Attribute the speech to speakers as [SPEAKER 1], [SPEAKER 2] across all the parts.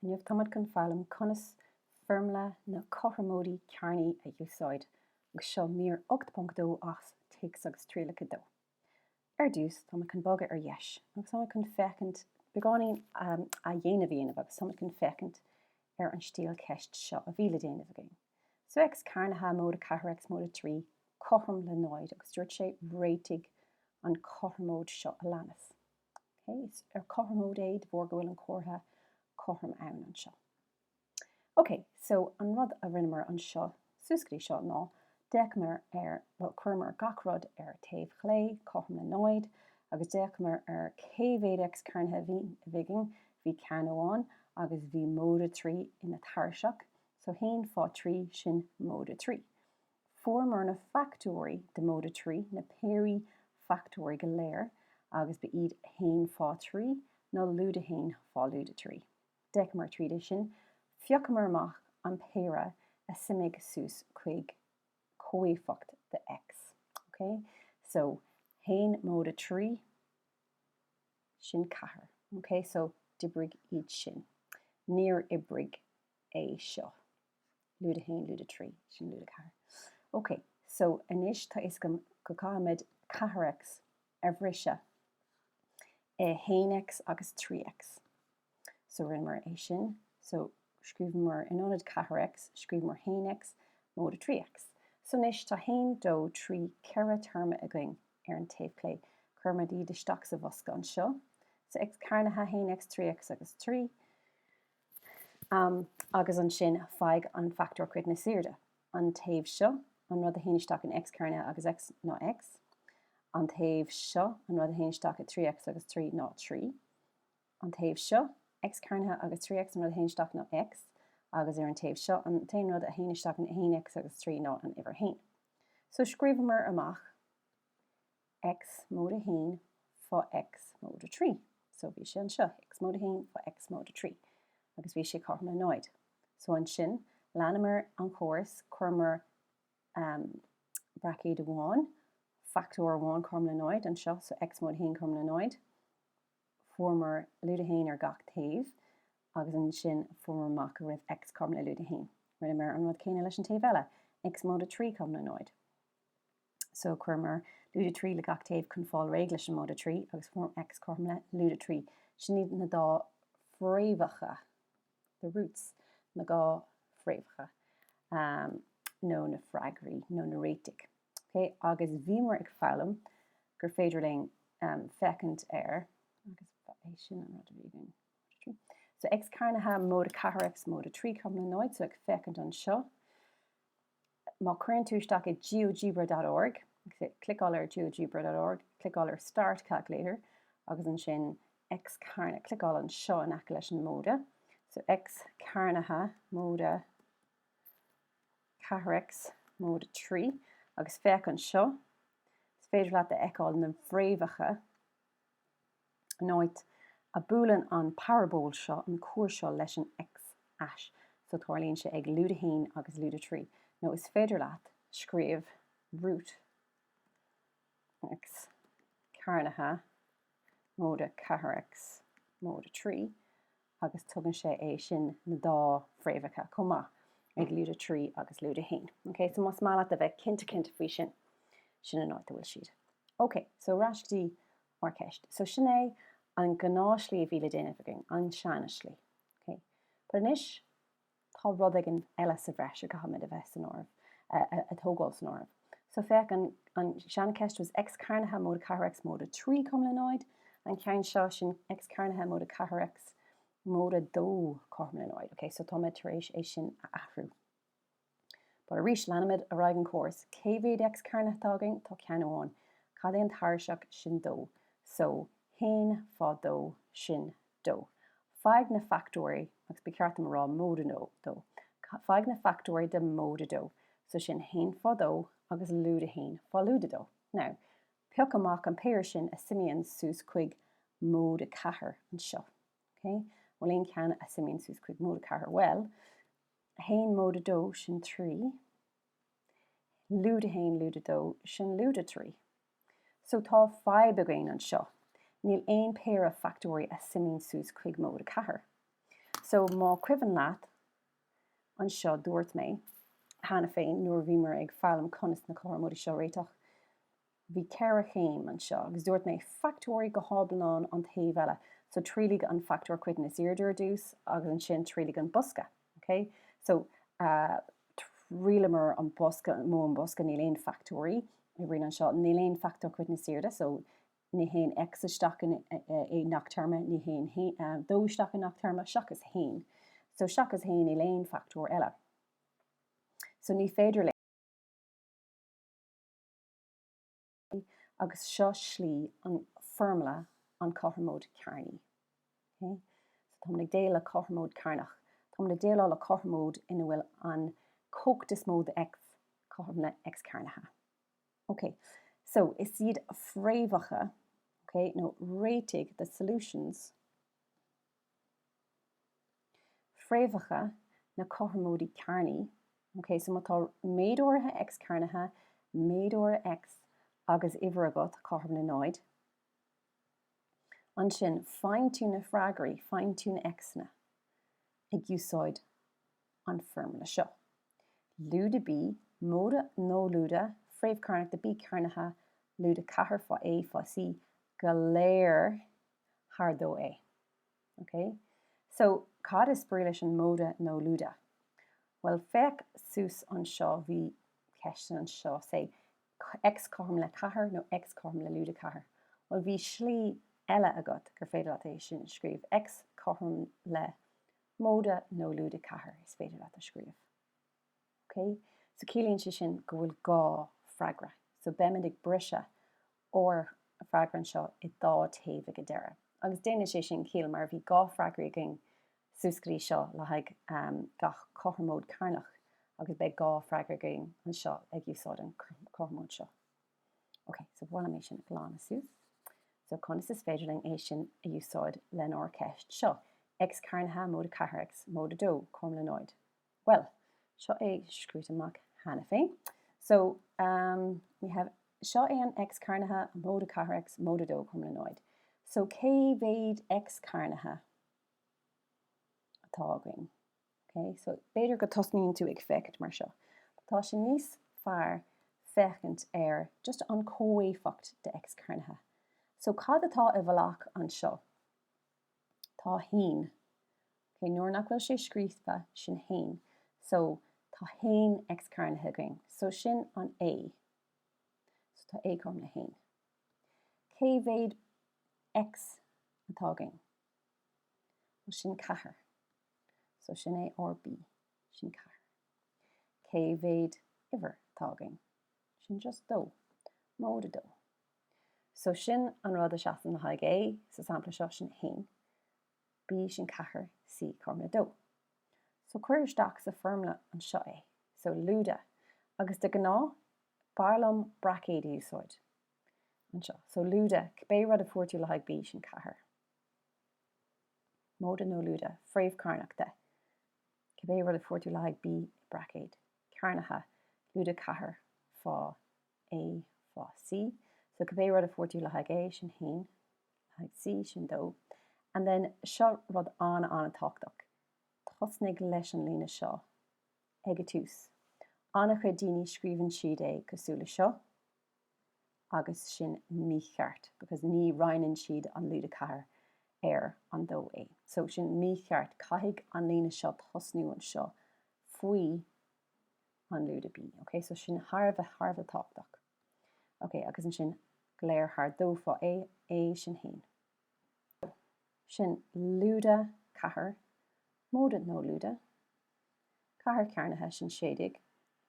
[SPEAKER 1] Níomh tamad chun fearlam conas Foirmle na cothromóide chearnaí a úsáid, agus seo míor 8.2 as Téacs Trialacha dó. Dús tá chun bogad ar dheis, agus tá chun fecint beánaí a dhéanamh agus tá chun fecint ar an stíl ceist seo a bhíle déanamh agin. So ex chearnacha móda 4 ex móda 3 cothromóide nóid agus dúirt sé réitigh an cothromóide seo a leanas. Okay, ar cothromóide bhór go bhfuil an cótha cothrom ann an seo. Okay, so an rud a rinnemer an seo, suascaí seo ná, deicmar chuirmar gach rud ar taobh chlé, cothromóide nóid, agus deicmar ar céhhéad ex chearnacha bhígin, bhí ceanháin agus bhí móda 3 ina tharseach, so 1 fá 3 sin móda 3. Foirmar na factóirí de móda 3, na péirí factóirí go léir, agus ba iad 1 fá 3, nó lúda 1 fá lúda 3. Deicmar tríide sin, fiocamar amach an péire a simig sús chuig cóíofacht de x. Okay? So 1 móda 3 sin 4. Okay? So dibrig iad sin. Níor ibrig é seo. Lúda 1, lúda 3, sin lúda 4. Okay, so inis tá is go cáimid 4x ar bhrisise 1x agus 3x. So rinnemer é sin, so scríbhmar in ónad 4x, scríbhmar 1x móda 3x. So nis tá 1, 2, 3 ceithre terma a going ar an taobh clé, chuirmar iad isteach sa bhosca an seo. So ex chearnacha 1x, 3x agus 3. Agus an sin feig an factor cuid na siirde. An taobh seo, an rud a héanaisteach an ex chearnacha agus x ná x. An taobh seo, an rud a héanaisteach a 3x agus 3 ná 3. An taobh seo, x chearnacha agus 3x an rud a héanaisteach ná x, agus ar an taobh seo, an taobh rud a héanaisteach an 1x agus 3 ná an ibar 1. So scríbhmar amach x móda 1 fá x móda 3. So bhí sé an seo, x móda 1 fá x móda 3. Agus bhí sé cothromóide nóid. So an sin, leanamar an chóras chuirmar bracaí do 1, factor 1 cothromóide nóid an seo, so x móda 1 cothromóide nóid. Foirmar lúda 1 ar gach taobh, agus an sin foirmar amach a raibh x cothromóide lúda 1. Rinnemer an rud céine leis an taobh eile, x móda 3 cothromóide nóid. So chuirmar lúda 3 le gach taobh chun fáil réig leis an móda 3, agus form x cothromóide lúda 3. Sin iad na dá phréomhacha, the roots na gá phréomhacha, nó na freagraí, nó na réitigh. Okay, agus bhímar ag fearlam gur féidir lein fecint ar, agus é sin an rud a bhígin. So ex chearnacha móda 4x móda 3 cothromóide nóid, so ag fecint an seo. Má cuireann tú isteach i geogebra.org, clicáil ar geogebra.org, clicáil ar Start Calculator, agus an sin ex chearnacha, clicáil an seo in aice leis an móda. So ex chearnacha móda 4x móda 3, agus feic an seo. Is féidir leat a eicáil na bhréomhacha nóid a búlan an parabol seo, an cuair seo leis an x as. So tharlíonn sé ag lúda 1 agus lúda 3. No is féidir leat scríobh root x chearnacha móda 4x móda 3, agus tugann sé é sin na dá phréomhacha comá ag lúda 3 agus lúda 1. Okay, so mas mála a bheith cinnte faoi sin an áit a bhfuil siad. Okay, so rásctí or ceist. So sin é an gnáislí a bhíle déanamh agin, an seanaslí. Okay, but inis tá rud ag an eile sa bhreis a gahamid a bheith san ormh, a tógáil san ormh. So feic an seana ceist was ex chearnacha móda 4x móda 3 cothromóide nóid, an ceann seo sin ex chearnacha móda 4x móda 2 cothromóide nóid. Okay, so tá mid tar éis é sin a athrú. But a rís leanamid a raig an córas, céhhéad ex chearnacha tágain tá ceanháin, cad é an tharseach sin 2. So 1 fá 2 sin 2. Feig na factóirí, agus be ceart am rá móda 2. Feig na factóirí de móda 2. So sin 1 fá 2 agus lúda 1 fá lúda 2. Now, peoc amach an péir sin a simian sús chuig móda 4 an seo. Okay? Well, ein ceann a simian sús chuig móda 4. Well, 1 móda 2 sin 3, lúda 1 lúda 2 sin lúda 3. So tá 5 again an seo. Níl ein péir a factóirí a simian sús chuig móda 4. So má cuimhin leat an seo dúirt mé hána féin nuair bhí mar ag fearlam conas na cothromóide seo réiteach. Bhí ceithre chéim an seo, agus dúirt mé factóirí go háblaán an taobh eile. So trílig an factor cuidan is iardir dús agus an sin trílig an bosca. Okay? So trílamar an bosca mó an bosca ní léon factóirí I bhríonn an seo ní léon factor cuidan is iarda, so ní héin x isteach é nach terma, ní héin dó isteach nach terma, seach is héin. So seach is héin I léon factor eile. So ní féidir agus seo slí an foirmle an cothromóide chearnaí. Okay? So tá ag déal a cothromóide cearnach. Tá ag déal a cothromóide ina bhfuil an cóctas mód x cothromle x cearnacha. Okay, so is iad fréamhacha, okay, no réitigh the solutions fréamhacha na cothromóide cearnaí. Okay, so mátá méadúirtha x cearnacha, méadúir x agus ihre agat cothromóide. An sin fine-tune freagarí, fine-tune x-na ag úsáid an foirmle seo. Lúda B, móda nó lúda, fréamhchearnach de B cearnacha, lúda chathair fá A fá C, go léir thar dó A. Okay? So, cad is sprí leis an móda nó lúda? Well, feic sús an seo bhí ceistan an seo, say, x cothromle chathair nó x cothromle lúda chathair. Well, bhí slí eile agat gur féidir leat é sin scríomh x cothromle móda nó lúda chathair is féidir leat a scríomh. Okay? So cílíonn sé sin go bhfuil gá freagra. So beimid ag brise ó a freagra an seo I dá taobh go deire. Agus déine sé sin cíal mar bhí gá freagra gin súscaí seo le haig gach cothromóide cearnach agus beidh gá freagra gin an seo ag úsáid an cothromóide seo. Okay, so bhfuil mé sin gláán sús. So conas is féidirling é sin a úsáid lenar ceist seo. X cearnacha móda chathair x móda dó cothromóide. Well, seo é scrúta amach hána féin. So we have seo é an x cearnacha móda chathair x móda dó cothromóide. So cé bhéad x cearnacha atá againn. Okay, so beidir go tosníonn tú ag feiceat mar seo. Tá sin níos fearr feiceant just an cóéifacht de x cearnacha. So cad atá I bhfealach an seo? Tá hain. Okay, nuair nach bhfuil sé scríofa sin hain. So tá hain x cearnacha againn. So sin an A. So tá A cothromle hain. Cé bhéad x atá againn? Well, sin chathair. So sin A or B. Sin chathair. Cé bhéad ihre atá againn? Sin just dó. Móda dó. So sin an rud a seasamh na haig A, sa sampla seo sin hain. B sin chathair, C cothromle dó. So cuir isteach sa foirmle an seo é. So lúda. Agus de gná, barlam bracéad úsáid. An seo. So lúda, cibé rud a fuairtú le haig B sin chathair. Móda nó lúda, fréamhchearnach de. Cibé rud a fuairtú le haig B bracéad. Cearnacha, lúda chathair fá A fá C. So cibé rud a fuairtú le haig A sin hain, haig C sin dó. And then seo rud anna táchtach. Tosnig leis an lína seo ag a tús. Anna chu daoine scríbann siad é cosúla seo agus sin mícheart, because ní rainan siad an lúda chathair an dó é. So sin mícheart caithfidh an lína seo tosnú an seo faoi an lúda B. Okay, so sin tharbh táchtach. Okay, agus an sin léir thar dó fá A sin hain. Sin lúda chathair, móda nó lúda, chathair cearnacha sin séidig,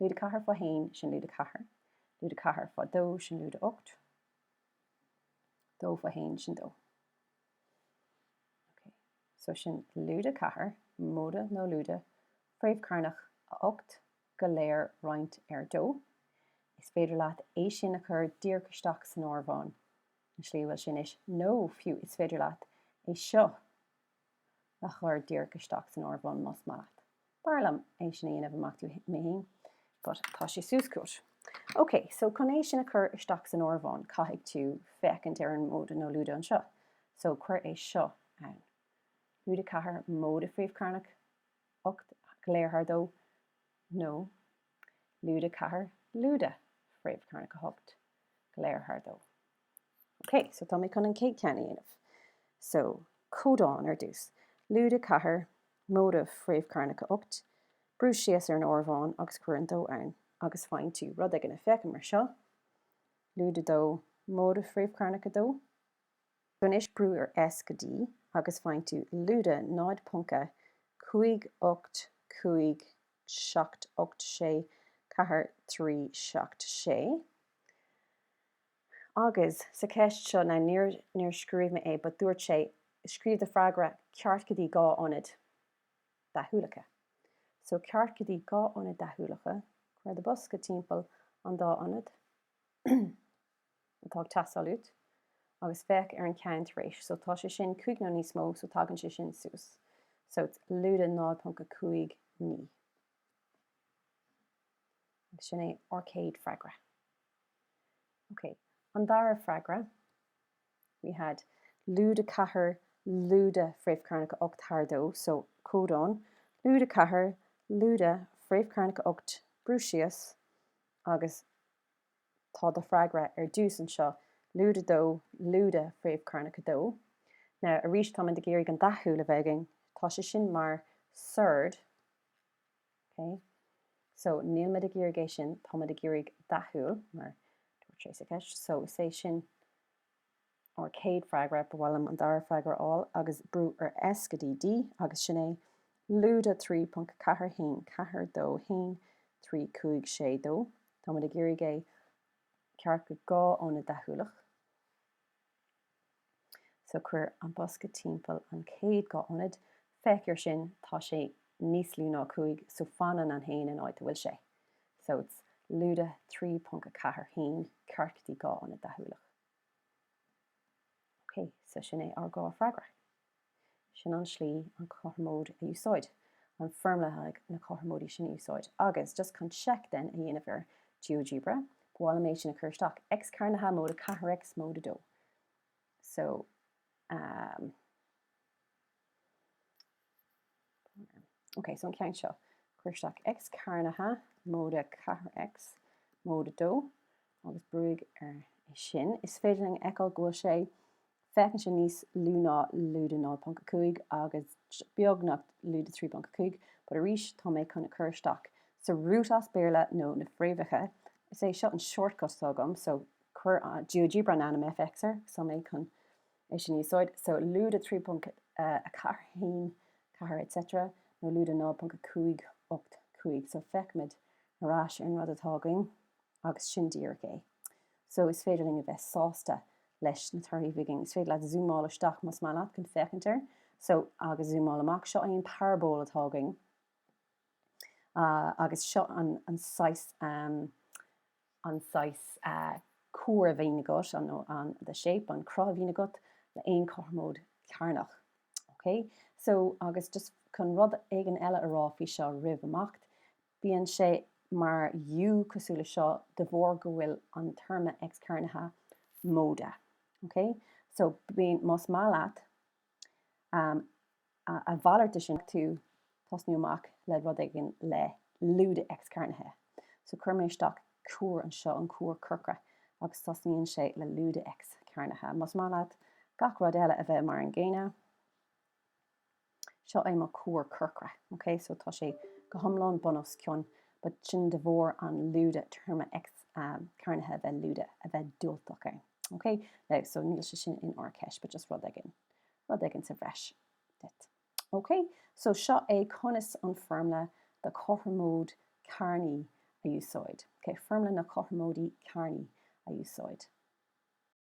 [SPEAKER 1] lúda chathair fá hain sin lúda chathair fá dó sin lúda ocht, dó fá hain sin dó. Okay. So sin lúda chathair, móda nó lúda, fréamhchearnach a ocht go léir roinnt dó. Is féidir leat é sin a chur díorchaisteach san ábhán. An slí bhfuil sin is nó fiú is féidir leat é seo a chur díorchaisteach san ábhán más maith. Barlam é sin éanamh amach tú mé, but tá sé súscúirt. Okay, so chun é sin a chur isteach san ábhán caithfidh tú feicint an móda nó lúda an seo. So chuir é seo ann. Lúda chathair móda phríomhchearnach ocht léarthar dó. No. Lúda chathair lúda phríomhchearnach ocht léarthar dó. Okay, so tá mé chun an céad ceannaí anamh. So, códán ar dús. Lúda chathair móda phríomhchearnach ocht, brú síos ar an ormháin agus cuir an dó ann, agus fáin tú rud ag an feicim mar seo. Lúda dó móda phríomhchearnach dó. Donis brú ar S go D, agus fáin tú lúda 9.5 8 7 8 sé 4 3 7 sé. Agus sa ceist seo na níor scríomh me é, but dúirt sé scríomh de freigra ceart go dtí gá ionad dathúlacha. So ceart go dtí gá ionad dathúlacha, chuir de bus go timpeall an dá ionad atá tasáilt, agus feic ar an ceann tar éis. So tá sé sin 5 nó níos mó, so tagann sé sin suas. So it's lúda 9.5 ní. Sin é arcade freigra. Okay. On dara freigra, we had lúda chathair lúda phríomhchearnach ocht thar dó, so códán, lúda chathair lúda phríomhchearnach ocht brú síos, agus tá de freigra ar dús an seo lúda dó lúda phríomhchearnach dó. Now, a rís tá man de géirí an dathúla bheiging, tá sé sin mar surd. Okay? So, níl me de géirí sin, tá me de géirí dathúil, mar so sé sin arcade freigra bhfuil an dara freigra all agus brú ar S go dtí D agus sin é lúda 3.4 hain 4 dó hain 3 5 sé dó. Tá me de géirí gé ceart go gá ionad dathúlach. So chuir an bus go timpeall an céad gá ionad, feicir sin tá sé níos lú ná 5, so fanan an hain an áit bhfuil sé. So it's lúda 3.4 hain ceart go dtí gá ionad dathúlach. Okay, so sin é ar gá freigra. Sin an slí an cothromóide a úsáid. An Foirmle haig na cothromóidí sin úsáid. Agus, just can check then a dhéanamh ar GeoGebra, bháil mé sin a chuirteach x cearnacha móda 4x móda dó. So, okay, so an ceann seo. Chuirteach x cearnacha móda 4x móda dó, agus brúig ar sin. Is féidir an eáil go sé feiceann sin níos lú ná lúda 9.5 agus beag nach lúda 3.5, but a rís tá mé chun a chuirteach. So root as béarla nó na phríomhacha, is é seo an shortcut tágam, so chuir GeoGebra an anam FXer, so mé chun é sin úsáid. So lúda 3.4 hain 4 etc. nó lúda 9.5 8 5, so feicmid arás ar an rud atágaing agus sin dír é. So is féidir a bheith sásta leis na tarthaí bhiging. Is féidir le zoomála isteach mas malat chun feicintear. So agus zoomála amach seo aon parabol atágaing. Agus seo an sais cuar a bhín agat an the shape an crá a bhín agat le aon cothromóid cearnach. Okay? So agus just chun rud éigean eile a rá fhí seo ribh amacht, bíonn sé mar U cosúla seo de bhór go bhfuil an terma x cearnacha móda. Okay? So bíonn más malat a bhalarta sin tú tosnú amach le rud éigean le lúda x cearnatha. So chuir mé isteach cuar an seo an cuar curcra agus tosníonn sé le lúda x cearnatha. Más malat gach rud eile a bheith mar an ggéine. Seo é má cuar curcra. Okay? So tá sé go thomláin bunas cion, but sin de bhór an lúda terma x cearnatha bheith lúda a bheith dúilteach. Okay? Now, so níl sé sin in orceis, but just rud éigean sa bhreis. Okay? So seo é conas an Foirmle the cothromóide chearnaí a úsáid. Okay, Foirmle na cothromóidí chearnaí a úsáid.